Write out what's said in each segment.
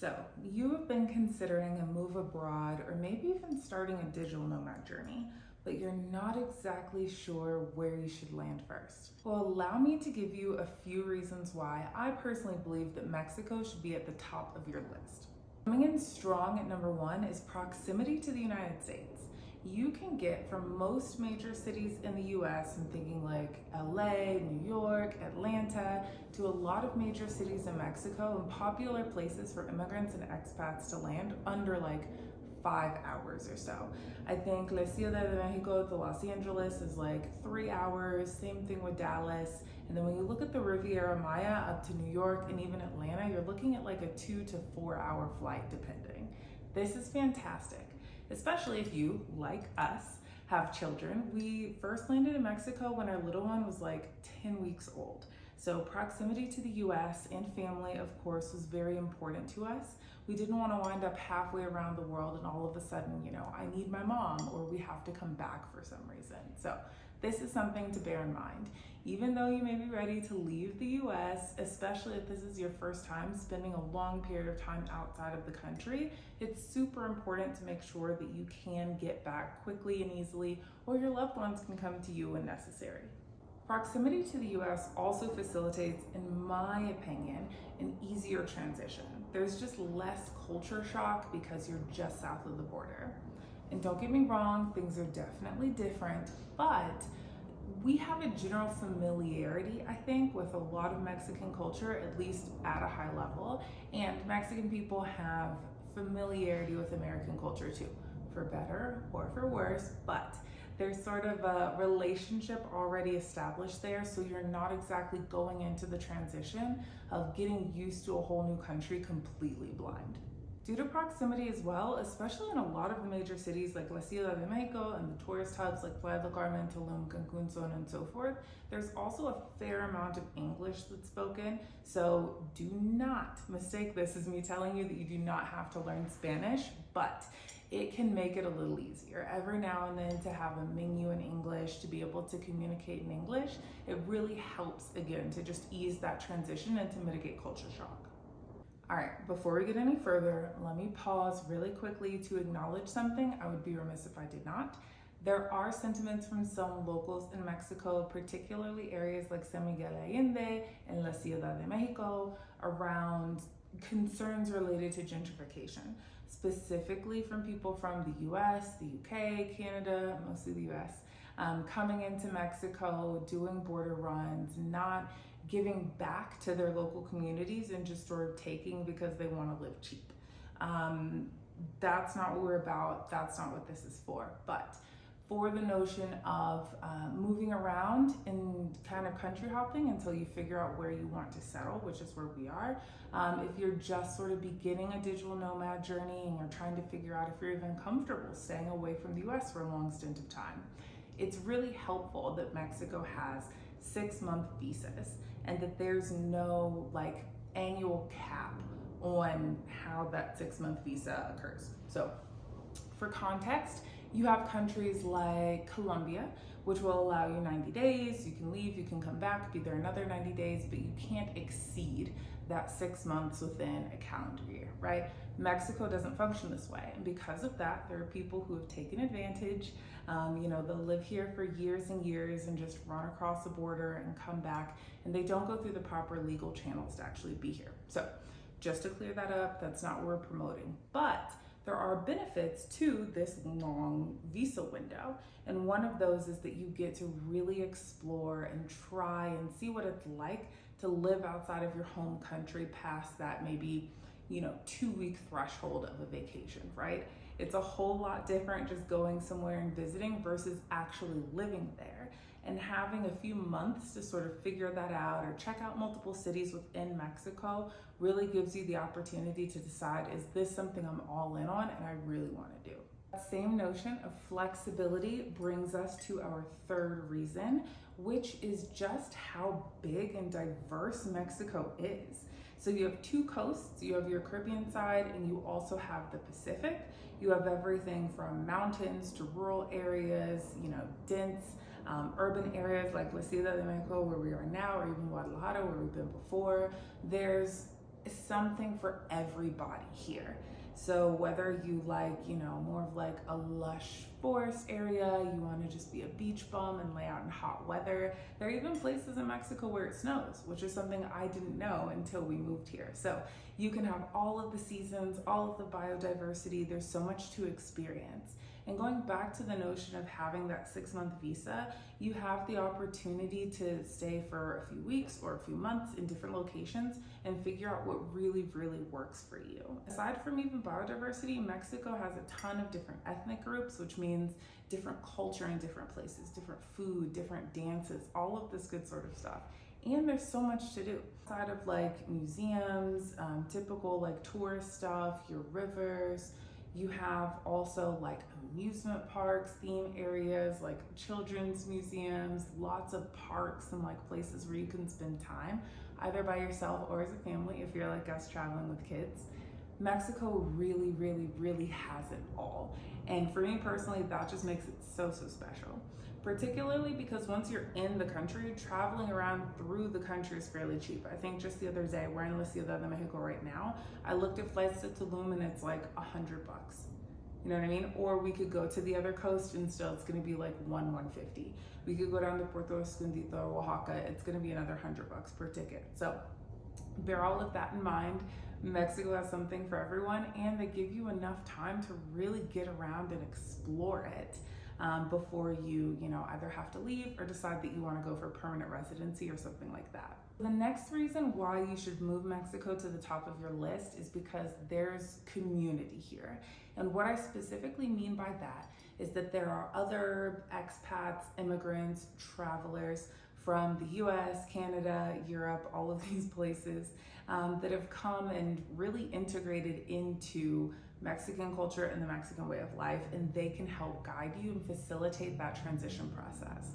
So, you have been considering a move abroad or maybe even starting a digital nomad journey, but you're not exactly sure where you should land first. Well, allow me to give you a few reasons why I personally believe that Mexico should be at the top of your list. Coming in strong at number one is proximity to the United States. You can get from most major cities in the US, I'm thinking like LA, New York, Atlanta, to a lot of major cities in Mexico and popular places for immigrants and expats to land under like 5 hours or so. I think La Ciudad de Mexico to Los Angeles is like 3 hours, same thing with Dallas. And then when you look at the Riviera Maya up to New York and even Atlanta, you're looking at like a 2 to 4 hour flight depending. This is fantastic, especially if you, like us, have children. We first landed in Mexico when our little one was like 10 weeks old. So proximity to the US and family, of course, was very important to us. We didn't want to wind up halfway around the world and all of a sudden, I need my mom or we have to come back for some reason. So this is something to bear in mind. Even though you may be ready to leave the US, especially if this is your first time spending a long period of time outside of the country, it's super important to make sure that you can get back quickly and easily, or your loved ones can come to you when necessary. Proximity to the US also facilitates, in my opinion, an easier transition. There's just less culture shock because you're just south of the border. And don't get me wrong, things are definitely different, but we have a general familiarity, I think, with a lot of Mexican culture, at least at a high level. And Mexican people have familiarity with American culture too, for better or for worse, but there's sort of a relationship already established there, so you're not exactly going into the transition of getting used to a whole new country completely blind. Due to proximity as well, especially in a lot of the major cities like La Ciudad de Mexico and the tourist hubs like Playa del Carmen, Tulum, Cancun, so on and so forth, there's also a fair amount of English that's spoken. So do not mistake this as me telling you that you do not have to learn Spanish, but it can make it a little easier. Every now and then to have a menu in English, to be able to communicate in English, it really helps, again, to just ease that transition and to mitigate culture shock. All right, before we get any further, let me pause really quickly to acknowledge something. I would be remiss if I did not. There are sentiments from some locals in Mexico, particularly areas like San Miguel Allende and La Ciudad de Mexico, around concerns related to gentrification, specifically from people from the US, the UK, Canada, mostly the US, coming into Mexico, doing border runs, not giving back to their local communities and just sort of taking because they want to live cheap. That's not what we're about. That's not what this is for. But for the notion of moving around and kind of country hopping until you figure out where you want to settle, which is where we are. If you're just sort of beginning a digital nomad journey and you're trying to figure out if you're even comfortable staying away from the US for a long stint of time, it's really helpful that Mexico has 6-month visas and that there's no like annual cap on how that 6-month visa occurs. So for context, you have countries like Colombia, which will allow you 90 days, you can leave, you can come back, be there another 90 days, but you can't exceed that 6 months within a calendar year, right? Mexico doesn't function this way. And because of that, there are people who have taken advantage. They'll live here for years and years and just run across the border and come back, and they don't go through the proper legal channels to actually be here. So just to clear that up, that's not what we're promoting. But there are benefits to this long visa window. And one of those is that you get to really explore and try and see what it's like to live outside of your home country past that maybe 2-week threshold of a vacation, right? It's a whole lot different just going somewhere and visiting versus actually living there and having a few months to sort of figure that out or check out multiple cities within Mexico really gives you the opportunity to decide, is this something I'm all in on and I really want to do? That same notion of flexibility brings us to our third reason, which is just how big and diverse Mexico is. So you have 2 coasts, you have your Caribbean side and you also have the Pacific. You have everything from mountains to rural areas, dense urban areas like La Ciudad de Mexico, where we are now, or even Guadalajara, where we've been before. There's something for everybody here. So whether you like, more of like a lush forest area, you want to just be a beach bum and lay out in hot weather. There are even places in Mexico where it snows, which is something I didn't know until we moved here. So you can have all of the seasons, all of the biodiversity. There's so much to experience. And going back to the notion of having that 6-month visa, you have the opportunity to stay for a few weeks or a few months in different locations and figure out what really, really works for you. Aside from even biodiversity, Mexico has a ton of different ethnic groups, which means different culture in different places, different food, different dances, all of this good sort of stuff. And there's so much to do. Aside of like museums, typical like tourist stuff, your rivers, you have also like amusement parks, theme areas, like children's museums, lots of parks and like places where you can spend time, either by yourself or as a family if you're like us traveling with kids. Mexico really, really, really has it all. And for me personally, that just makes it so, so special. Particularly because once you're in the country, traveling around through the country is fairly cheap. I think just the other day, we're in La Ciudad de Mexico right now. I looked at flights to Tulum and it's like $100. You know what I mean? Or we could go to the other coast and still it's gonna be like $150. We could go down to Puerto Escondido or Oaxaca, it's gonna be another $100 per ticket. So bear all of that in mind. Mexico has something for everyone, and they give you enough time to really get around and explore it. Before you either have to leave or decide that you want to go for permanent residency or something like that. The next reason why you should move Mexico to the top of your list is because there's community here. And what I specifically mean by that is that there are other expats, immigrants, travelers from the US, Canada, Europe, all of these places that have come and really integrated into Mexican culture and the Mexican way of life, and they can help guide you and facilitate that transition process.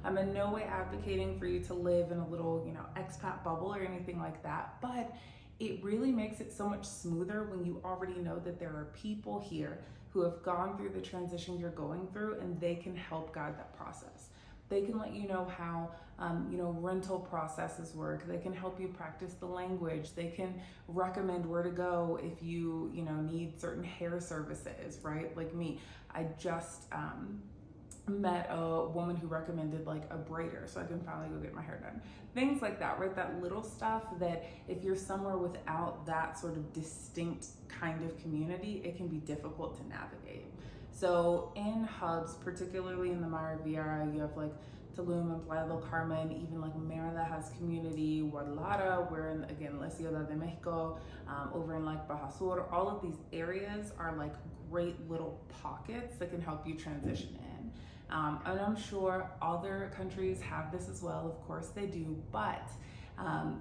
I'm in no way advocating for you to live in a little, expat bubble or anything like that, but it really makes it so much smoother when you already know that there are people here who have gone through the transition you're going through, and they can help guide that process. They can let you know how, rental processes work. They can help you practice the language. They can recommend where to go if you, need certain hair services, right? Like me, I just met a woman who recommended like a braider so I can finally go get my hair done. Things like that, right? That little stuff that if you're somewhere without that sort of distinct kind of community, it can be difficult to navigate. So in hubs, particularly in the Mar Riviera, you have like Tulum and Playa del Carmen, even like Merida has community, Guadalajara, we're in, again, La Ciudad de Mexico, over in like Baja Sur. All of these areas are like great little pockets that can help you transition in. And I'm sure other countries have this as well, of course they do, but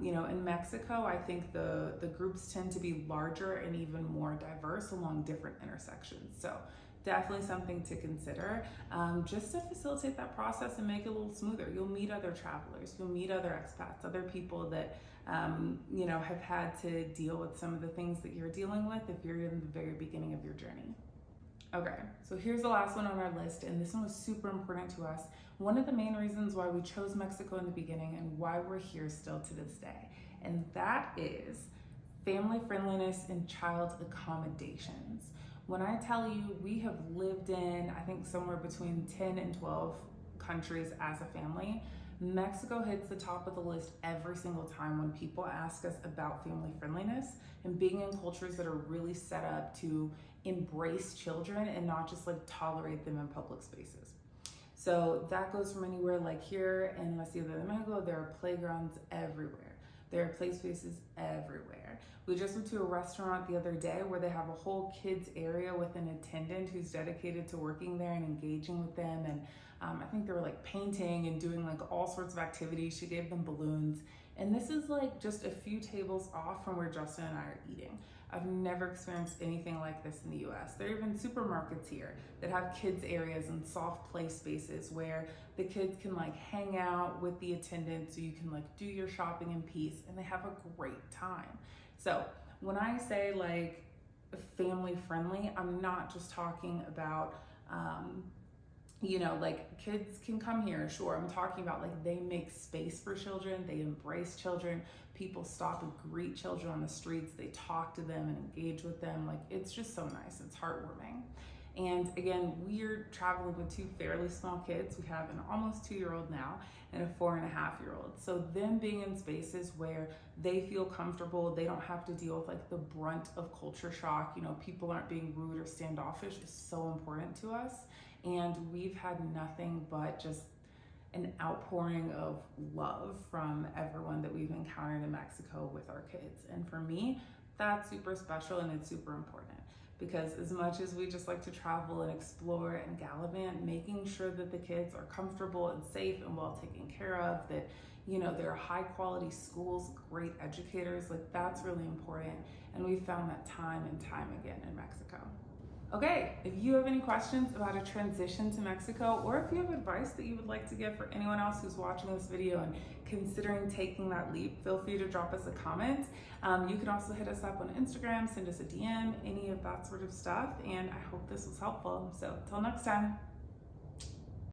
in Mexico, I think the groups tend to be larger and even more diverse along different intersections. So definitely something to consider, just to facilitate that process and make it a little smoother. You'll meet other travelers, you'll meet other expats, other people that have had to deal with some of the things that you're dealing with if you're in the very beginning of your journey. Okay, so here's the last one on our list, and this one was super important to us. One of the main reasons why we chose Mexico in the beginning and why we're here still to this day, and that is family friendliness and child accommodations. When I tell you we have lived in, I think somewhere between 10 and 12 countries as a family, Mexico hits the top of the list every single time when people ask us about family friendliness and being in cultures that are really set up to embrace children and not just like tolerate them in public spaces. So that goes from anywhere like here in La Ciudad de Mexico, there are playgrounds everywhere. There are play spaces everywhere. We just went to a restaurant the other day where they have a whole kids area with an attendant who's dedicated to working there and engaging with them. And I think they were like painting and doing like all sorts of activities. She gave them balloons. And this is like just a few tables off from where Justin and I are eating. I've never experienced anything like this in the US. There are even supermarkets here that have kids areas and soft play spaces where the kids can like hang out with the attendant so you can like do your shopping in peace and they have a great time. So when I say like family friendly, I'm not just talking about you know, like kids can come here, sure. I'm talking about like they make space for children, they embrace children, people stop and greet children on the streets, they talk to them and engage with them. Like it's just so nice, it's heartwarming. And again, we're traveling with two fairly small kids. We have an almost 2-year-old now and a 4.5-year-old. So them being in spaces where they feel comfortable, they don't have to deal with like the brunt of culture shock, you know, people aren't being rude or standoffish is so important to us. And we've had nothing but just an outpouring of love from everyone that we've encountered in Mexico with our kids. And for me, that's super special and it's super important. Because as much as we just like to travel and explore and gallivant, making sure that the kids are comfortable and safe and well taken care of, that, you know, there are high quality schools, great educators, like that's really important. And we found that time and time again in Mexico. Okay, if you have any questions about a transition to Mexico, or if you have advice that you would like to give for anyone else who's watching this video and considering taking that leap, feel free to drop us a comment. You can also hit us up on Instagram, send us a DM, any of that sort of stuff. And I hope this was helpful. So till next time.